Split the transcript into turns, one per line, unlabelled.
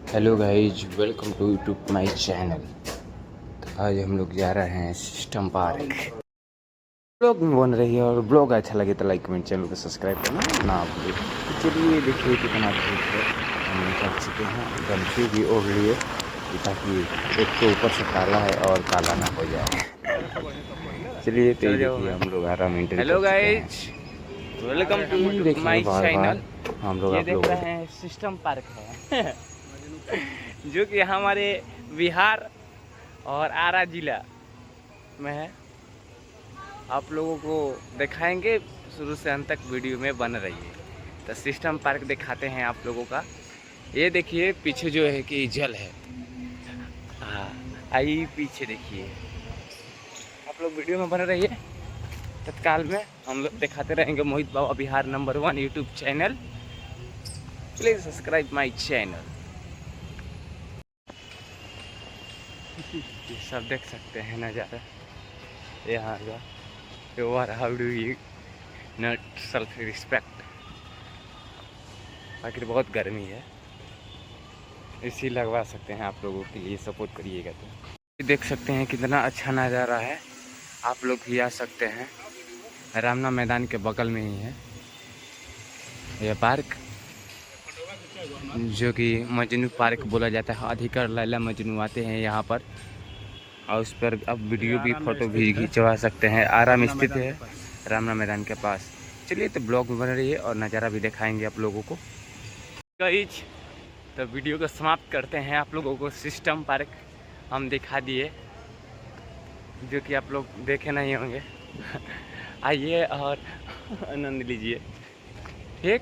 Hello guys, welcome to YouTube my channel. तो आज हम लोग जा रहे हैं सिस्टम पार्क। ब्लॉग में बन रही है और ब्लॉग अच्छा लगे तो लाइक कमेंट, चैनल को सब्सक्राइब करना ना भूलिए। तो चलिए देखिए कितना धूप है। हम निकल चुके हैं, गमछी भी ओढ़ लिए ताकि एक तो ऊपर से काला है और काला ना हो जाए। चलिए तो ये देखिए हम लोग 18 मिनट
हेलो
कर चुके हैं।
गाइज, वेलकम टू
देखिए
माय
बार
चैनल।
बार हम लोग
ये
आप
देख
लोगों
रहे हैं सिस्टम पार्क है जो कि हमारे बिहार और आरा जिला में है। आप लोगों को दिखाएंगे, शुरू से अंत तक वीडियो में बन रही है। तो सिस्टम पार्क दिखाते हैं आप लोगों का। ये देखिए पीछे जो है कि जल है। हाँ, आई पीछे देखिए, आप लोग वीडियो में बन रही है। तत्काल में हम लोग दिखाते रहेंगे Mohit Baba Bihar number 1 YouTube channel. Please subscribe my channel. ये सब देख सकते हैं नज़ारा यहाँ का। How do you not self respect. आखिर बहुत गर्मी है, इसी लगवा सकते हैं आप लोगों के लिए, सपोर्ट करिएगा। तो देख सकते हैं कितना अच्छा नज़ारा है। आप लोग भी आ सकते हैं, रामना मैदान के बगल में ही है यह पार्क, जो कि मजनू पार्क बोला जाता है। अधिकतर लैला मजनू आते हैं यहाँ पर, और उस पर अब वीडियो भी फोटो भी खिंचवा सकते हैं। आराम स्थित है रामना मैदान के पास। चलिए तो ब्लॉग में बन रही है और नज़ारा भी दिखाएंगे आप लोगों को। गाइस, तो वीडियो को समाप्त करते हैं। आप लोगों को सिस्टम पार्क हम दिखा दिए, जो कि आप लोग देखे नहीं होंगे। आइए और आनंद लीजिए। ठीक।